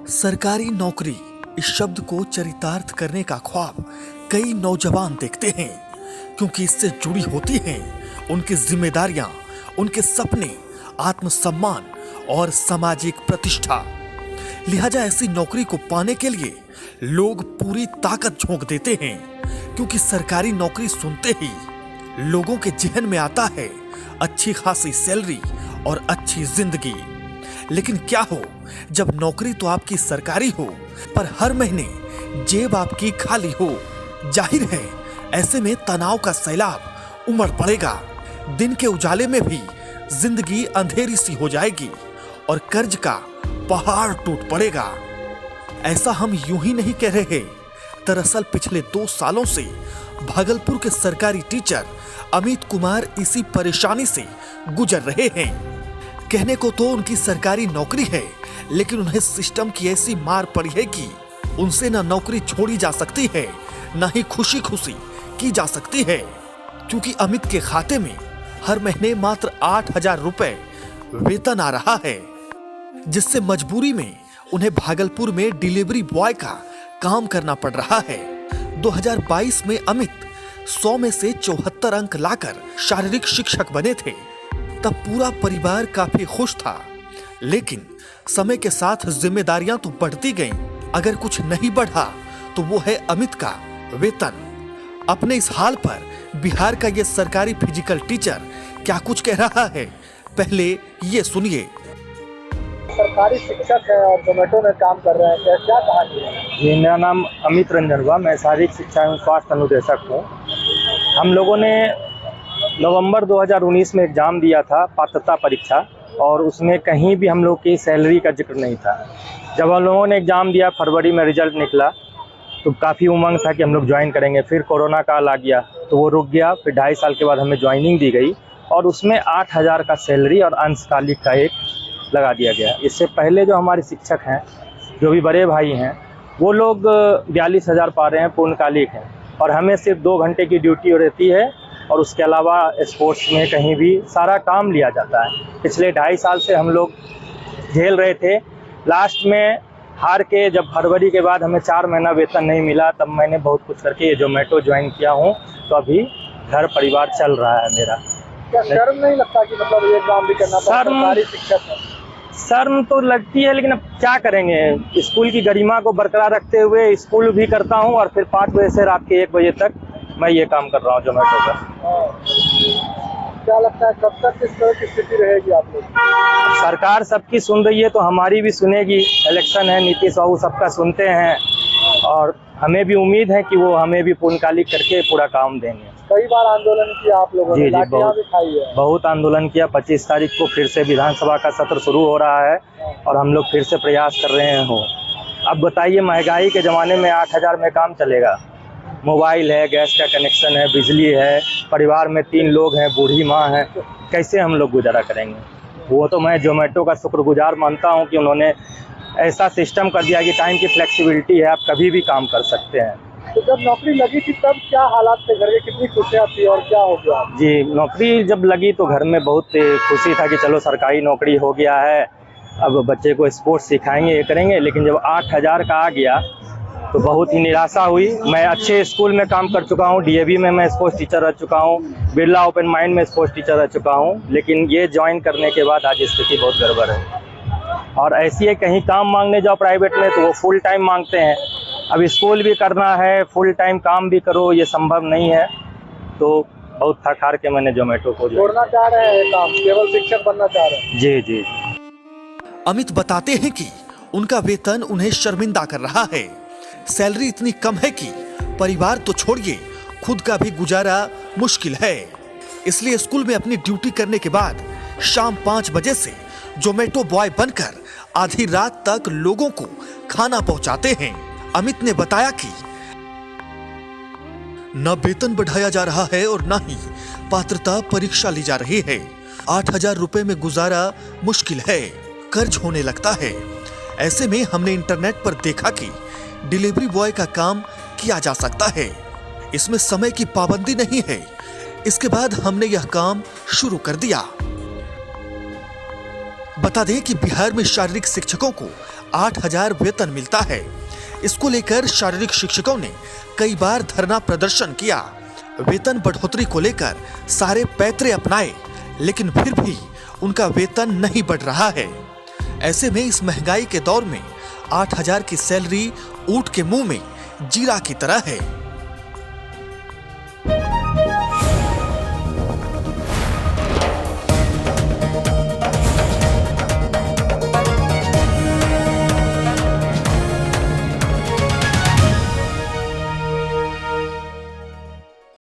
सरकारी नौकरी इस शब्द को चरितार्थ करने का ख्वाब कई नौजवान देखते हैं, क्योंकि इससे जुड़ी होती हैं उनकी जिम्मेदारियां, उनके सपने, आत्मसम्मान और सामाजिक प्रतिष्ठा। लिहाजा ऐसी नौकरी को पाने के लिए लोग पूरी ताकत झोंक देते हैं, क्योंकि सरकारी नौकरी सुनते ही लोगों के जेहन में आता है अच्छी खासी सैलरी और अच्छी जिंदगी। लेकिन क्या हो जब नौकरी तो आपकी सरकारी हो, पर हर महीने जेब आपकी खाली हो। जाहिर है ऐसे में तनाव का सैलाब उमड़ पड़ेगा। दिन के उजाले में भी जिंदगी अंधेरी सी हो जाएगी और कर्ज का पहाड़ टूट पड़ेगा। ऐसा हम यूं ही नहीं कह रहे। दरअसल पिछले 2 सालों से भागलपुर के सरकारी टीचर अमित कुमार इसी परेशानी से गुजर रहे हैं। कहने को तो उनकी सरकारी नौकरी है, लेकिन उन्हें सिस्टम की ऐसी मार पड़ी है कि उनसे न नौकरी छोड़ी जा सकती है, न ही खुशी खुशी की जा सकती है, क्योंकि अमित के खाते में हर महीने मात्र 8,000 रुपए वेतन आ रहा है, जिससे मजबूरी में उन्हें भागलपुर में डिलीवरी बॉय का काम करना पड़ रहा है। 2022 में अमित 100 में से 74 अंक लाकर शारीरिक शिक्षक बने थे। तब पूरा परिवार काफी खुश था, लेकिन समय के साथ जिम्मेदारियां तो बढ़ती गईं। अगर कुछ नहीं बढ़ा तो वो है अमित का वेतन। अपने इस हाल पर बिहार का ये सरकारी फिजिकल टीचर क्या कुछ कह रहा है, पहले ये सुनिए। सरकारी शिक्षक है और जोमेटो में काम कर रहे हैं, क्या कहानी है? जी, मेरा नाम अमित रंजन हुआ। मैं शारीरिक शिक्षा एवं स्वास्थ्य अनुदेशक हूँ। हम लोगों ने नवंबर 2019 में एग्ज़ाम दिया था, पात्रता परीक्षा, और उसमें कहीं भी हम लोग की सैलरी का जिक्र नहीं था। जब हम लोगों ने एग्ज़ाम दिया, फरवरी में रिजल्ट निकला, तो काफ़ी उमंग था कि हम लोग ज्वाइन करेंगे। फिर कोरोना काल आ गया तो वो रुक गया। फिर 2.5 साल के बाद हमें ज्वाइनिंग दी गई और उसमें 8,000 का सैलरी और अंशकालिक का एक लगा दिया गया। इससे पहले जो हमारे शिक्षक हैं, जो भी बड़े भाई हैं, वो लोग 42,000 पा रहे हैं, पूर्णकालिक हैं, और हमें सिर्फ 2 घंटे की ड्यूटी रहती है और उसके अलावा स्पोर्ट्स में कहीं भी सारा काम लिया जाता है। पिछले 2.5 साल से हम लोग झेल रहे थे। लास्ट में हार के जब फरवरी के बाद हमें 4 महीना वेतन नहीं मिला, तब मैंने बहुत कुछ करके ये जोमेटो ज्वाइन किया हूँ। तो अभी घर परिवार चल रहा है मेरा। क्या शर्म नहीं लगता कि मतलब ये काम भी करना पड़ता है? सरकारी शिक्षक है। शर्म तो लगती है, लेकिन अब क्या करेंगे। स्कूल की गरिमा को बरकरार रखते हुए स्कूल भी करता हूँ और फिर 5 बजे से रात के 1 बजे तक मैं ये काम कर रहा हूँ जोमेटो का। क्या लगता है कब तक इस तरह की स्थिति रहेगी आप लोग? सरकार सबकी सुन रही है तो हमारी भी सुनेगी। इलेक्शन है, नीतीश बाबू सबका सुनते हैं और हमें भी उम्मीद है कि वो हमें भी पूर्णकालिक करके पूरा काम देंगे। कई बार आंदोलन किया आप लोगों ने, लाठियां भी खाई है। बहुत आंदोलन किया। 25 तारीख को फिर से विधानसभा का सत्र शुरू हो रहा है और हम लोग फिर से प्रयास कर रहे हैं। अब बताइए, महंगाई के ज़माने में 8,000 में काम चलेगा? मोबाइल है, गैस का कनेक्शन है, बिजली है, परिवार में 3 लोग हैं, बूढ़ी माँ है, कैसे हम लोग गुजारा करेंगे? वो तो मैं जोमेटो का शुक्रगुजार मानता हूँ कि उन्होंने ऐसा सिस्टम कर दिया कि टाइम की फ्लेक्सिबिलिटी है, आप कभी भी काम कर सकते हैं। तो जब नौकरी लगी थी तब क्या हालात थे घर के, कितनी खुशियाँ थी और क्या हो गया? जी, नौकरी जब लगी तो घर में बहुत खुशी था कि चलो सरकारी नौकरी हो गया है, अब बच्चे को स्पोर्ट्स सिखाएंगे, ये करेंगे। लेकिन जब 8,000 का आ गया तो बहुत ही निराशा हुई। मैं अच्छे स्कूल में काम कर चुका हूँ, DAV में मैं स्पोर्ट्स टीचर रह चुका हूँ, बिरला ओपन माइंड में स्पोर्ट्स टीचर रह चुका हूँ, लेकिन ये ज्वाइन करने के बाद आज स्थिति बहुत गड़बड़ है। और ऐसी है, कहीं काम मांगने जाओ प्राइवेट में तो वो फुल टाइम मांगते हैं। अब स्कूल भी करना है, फुल टाइम काम भी करो, ये संभव नहीं है। तो बहुत थक हार के मैंने जोमेटो को छोड़ना चाह रहे हैं काम, केवल शिक्षक बनना चाह रहे हैं। जी जी। अमित बताते हैं कि उनका वेतन उन्हें शर्मिंदा कर रहा है। सैलरी इतनी कम है कि परिवार तो छोड़िए, खुद का भी गुजारा मुश्किल है। इसलिए स्कूल में अपनी ड्यूटी करने के बाद शाम 5 बजे से जोमेटो बॉय बनकर आधी रात तक लोगों को खाना पहुंचाते हैं। अमित ने बताया कि न वेतन बढ़ाया जा रहा है और न ही पात्रता परीक्षा ली जा रही है। 8,000 रुपए में गुजारा मुश्किल है, कर्ज होने लगता है। ऐसे में हमने इंटरनेट पर देखा कि डिलीवरी बॉय का काम किया जा सकता है। इसमें समय की पाबंदी नहीं है। इसके बाद हमने यह काम शुरू कर दिया। बता दें कि बिहार में शारीरिक शिक्षकों को 8,000 वेतन मिलता है। इसको लेकर शारीरिक शिक्षकों ने कई बार धरना प्रदर्शन किया। वेतन बढ़ोतरी को लेकर सारे पैतरे अपनाए, लेकिन फिर भी उनका वेतन नहीं बढ़ रहा है। ऐसे में इस महंगाई के दौर में 8,000 की सैलरी ऊंट के मुंह में जीरा की तरह है।